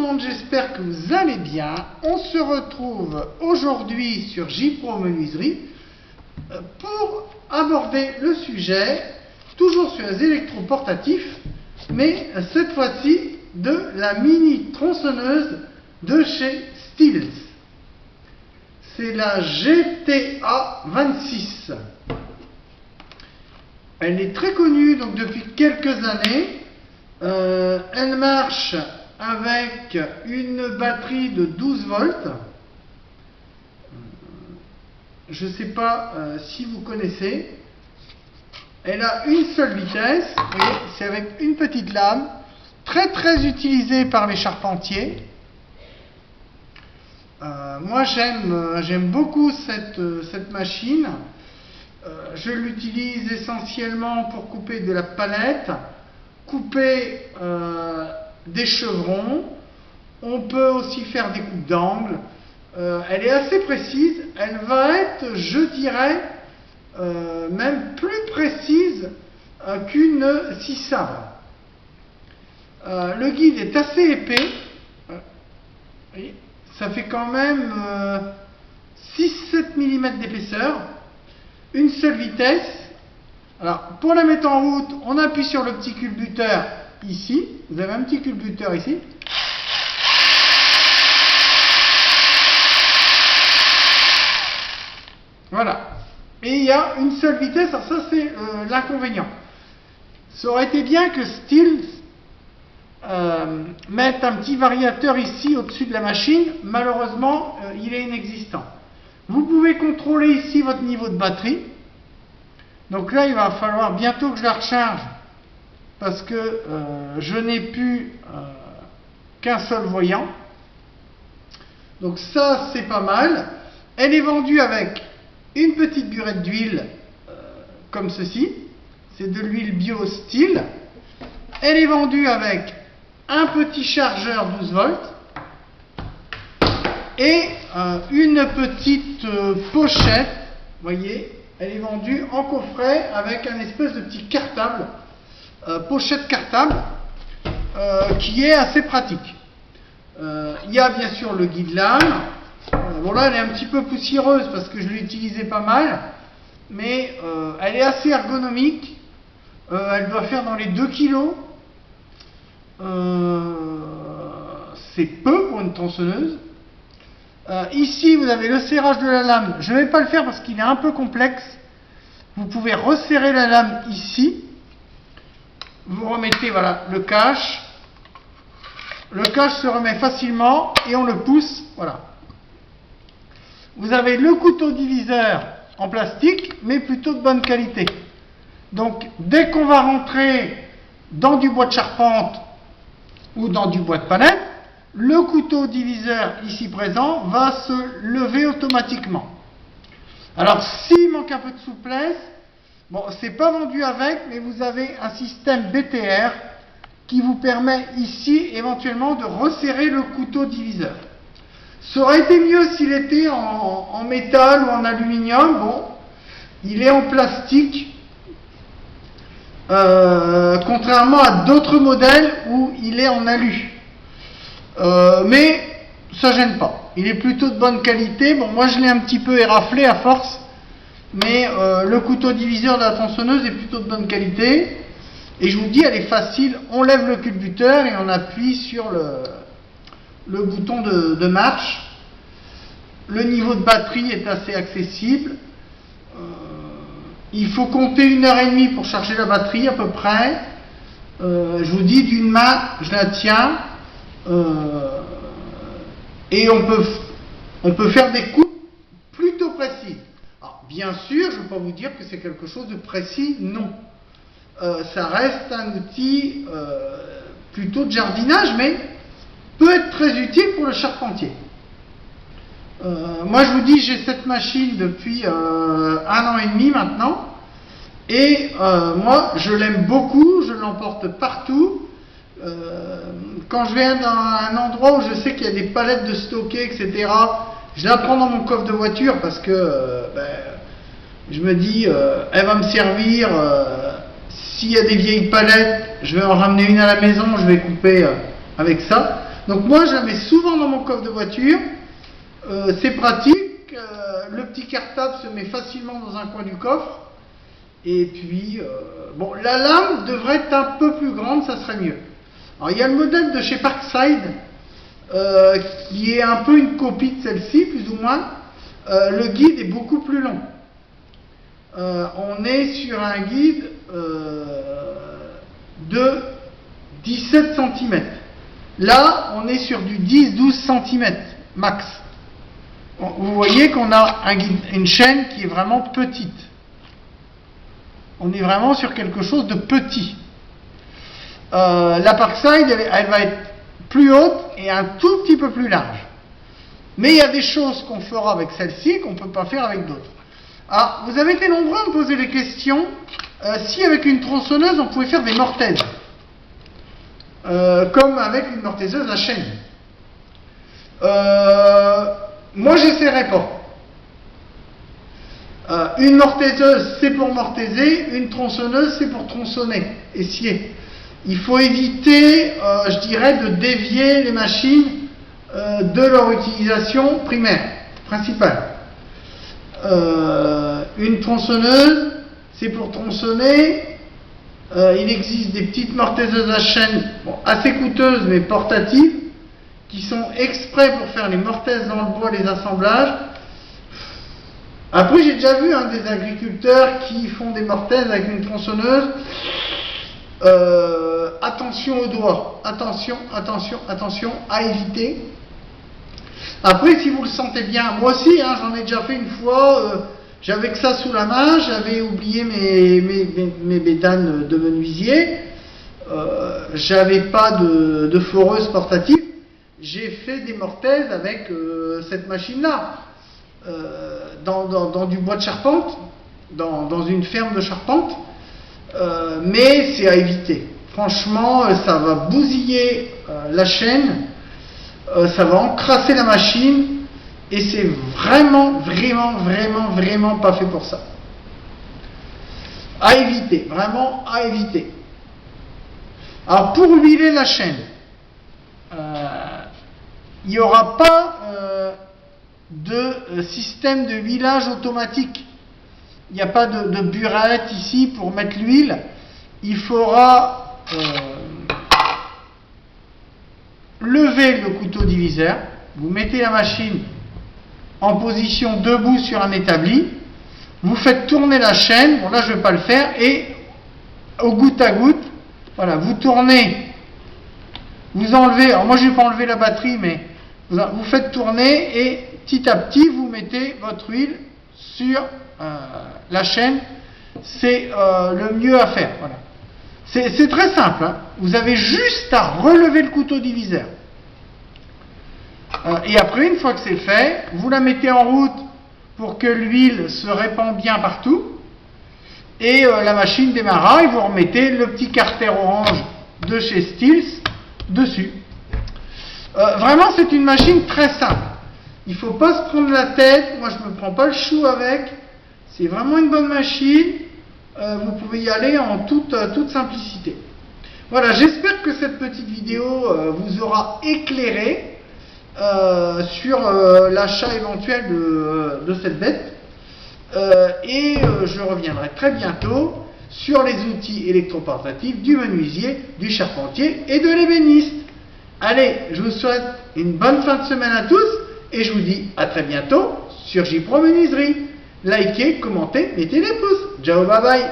monde, j'espère que vous allez bien. On se retrouve aujourd'hui sur J-Pro Menuiserie pour aborder le sujet, toujours sur les électroportatifs, mais cette fois-ci de la mini tronçonneuse de chez Stihl. C'est la GTA 26. Elle est très connue donc depuis quelques années. Elle marche avec une batterie de 12 volts. Je ne sais pas si vous connaissez. Elle a une seule vitesse. Vous voyez, c'est avec une petite lame. Très utilisée par les charpentiers. Moi j'aime beaucoup cette machine. Je l'utilise essentiellement pour couper de la palette, couper des chevrons. On peut aussi faire des coupes d'angle. Elle est assez précise. Elle va être, je dirais, même plus précise qu'une scie sabre. Le guide est assez épais. Vous voyez, ça fait quand même 6-7 mm d'épaisseur. Une seule vitesse. Alors, pour la mettre en route, on appuie sur le petit culbuteur ici. Vous avez un petit culbuteur ici. Voilà. Et il y a une seule vitesse. Alors ça, c'est l'inconvénient. Ça aurait été bien que Stihl mette un petit variateur ici au-dessus de la machine. Malheureusement, il est inexistant. Vous pouvez contrôler ici votre niveau de batterie. Donc là, il va falloir bientôt que je la recharge parce que je n'ai plus qu'un seul voyant. Donc ça, c'est pas mal. Elle est vendue avec une petite burette d'huile comme ceci. C'est de l'huile bio Stihl. Elle est vendue avec un petit chargeur 12 volts. Et une petite pochette, vous voyez, elle est vendue en coffret avec un espèce de petit cartable, pochette cartable, qui est assez pratique. Il y a bien sûr le guide lame. Bon là, elle est un petit peu poussiéreuse parce que je l'ai utilisée pas mal, mais elle est assez ergonomique. Elle doit faire dans les 2 kg. C'est peu pour une tronçonneuse. Ici, vous avez le serrage de la lame. Je ne vais pas le faire parce qu'il est un peu complexe. Vous pouvez resserrer la lame ici. Vous remettez voilà, le cache. Le cache se remet facilement et on le pousse. Voilà. Vous avez le couteau diviseur en plastique, mais plutôt de bonne qualité. Donc, dès qu'on va rentrer dans du bois de charpente ou dans du bois de palette, le couteau diviseur ici présent va se lever automatiquement. Alors s'il manque un peu de souplesse, bon, c'est pas vendu avec, mais vous avez un système BTR qui vous permet ici éventuellement de resserrer le couteau diviseur. Ça aurait été mieux s'il était en métal ou en aluminium. Bon, il est en plastique. Contrairement à d'autres modèles où il est en alu. Mais ça gêne pas. Il est plutôt de bonne qualité. Bon, moi je l'ai un petit peu éraflé à force, mais le couteau diviseur de la tronçonneuse est plutôt de bonne qualité. Et je vous dis, elle est facile. On lève le culbuteur et on appuie sur le bouton de marche. Le niveau de batterie est assez accessible. Il faut compter 1h30 pour charger la batterie à peu près. Je vous dis, d'une main, je la tiens. Et on peut faire des coupes plutôt précises. Alors, bien sûr, je ne vais pas vous dire que c'est quelque chose de précis, non. Ça reste un outil plutôt de jardinage, mais peut être très utile pour le charpentier. Moi, je vous dis, j'ai cette machine depuis 1 an et demi maintenant. Et moi, je l'aime beaucoup, je l'emporte partout. Quand je vais dans un endroit où je sais qu'il y a des palettes de stocker, etc., je la prends dans mon coffre de voiture parce que je me dis, elle va me servir. S'il y a des vieilles palettes, je vais en ramener une à la maison, je vais couper avec ça. Donc moi, je la mets souvent dans mon coffre de voiture. C'est pratique. Le petit cartable se met facilement dans un coin du coffre. Et puis, bon, la lame devrait être un peu plus grande, ça serait mieux. Alors, il y a le modèle de chez Parkside, qui est un peu une copie de celle-ci, plus ou moins. Le guide est beaucoup plus long. On est sur un guide de 17 cm. Là, on est sur du 10-12 cm max. Vous voyez qu'on a une chaîne qui est vraiment petite. On est vraiment sur quelque chose de petit. La Parkside, elle va être plus haute et un tout petit peu plus large. Mais il y a des choses qu'on fera avec celle-ci qu'on ne peut pas faire avec d'autres. Ah, vous avez été nombreux à me poser des questions. Si avec une tronçonneuse, on pouvait faire des mortaises. Comme avec une mortaiseuse à chaîne. Moi, j'essaierai pas. Une mortaiseuse, c'est pour mortaiser. Une tronçonneuse, c'est pour tronçonner et scier. Il faut éviter, je dirais, de dévier les machines de leur utilisation primaire, principale. Une tronçonneuse, c'est pour tronçonner. Il existe des petites mortaiseuses à chaîne, bon, assez coûteuses mais portatives, qui sont exprès pour faire les mortaises dans le bois, les assemblages. Après, j'ai déjà vu des agriculteurs qui font des mortaises avec une tronçonneuse. Attention aux doigts, attention à éviter. Après, si vous le sentez bien, moi aussi, j'en ai déjà fait une fois. J'avais que ça sous la main, j'avais oublié mes bédanes de menuisier, j'avais pas de foreuse portative, j'ai fait des mortaises avec cette machine-là, dans du bois de charpente, dans une ferme de charpente, mais c'est à éviter. Franchement, ça va bousiller la chaîne, ça va encrasser la machine. Et c'est vraiment pas fait pour ça. À éviter, vraiment à éviter. Alors pour huiler la chaîne, il n'y aura pas de système de huilage automatique. Il n'y a pas de burette ici pour mettre l'huile. Il faudra lever le couteau diviseur. Vous mettez la machine en position debout sur un établi, vous faites tourner la chaîne, bon là je ne vais pas le faire, et au goutte à goutte, voilà, vous tournez, vous enlevez, alors moi je ne vais pas enlever la batterie, mais vous faites tourner et petit à petit vous mettez votre huile sur la chaîne, c'est le mieux à faire, voilà. C'est très simple, vous avez juste à relever le couteau diviseur. Et après, une fois que c'est fait, vous la mettez en route pour que l'huile se répande bien partout. Et la machine démarrera et vous remettez le petit carter orange de chez Stihl dessus. Vraiment, c'est une machine très simple. Il ne faut pas se prendre la tête. Moi, je ne me prends pas le chou avec. C'est vraiment une bonne machine. Vous pouvez y aller en toute simplicité. Voilà, j'espère que cette petite vidéo vous aura éclairé sur l'achat éventuel de cette bête. Et je reviendrai très bientôt sur les outils électroportatifs du menuisier, du charpentier et de l'ébéniste. Allez, je vous souhaite une bonne fin de semaine à tous et je vous dis à très bientôt sur JPro Menuiserie. Likez, commentez, mettez des pouces. Ciao, bye bye.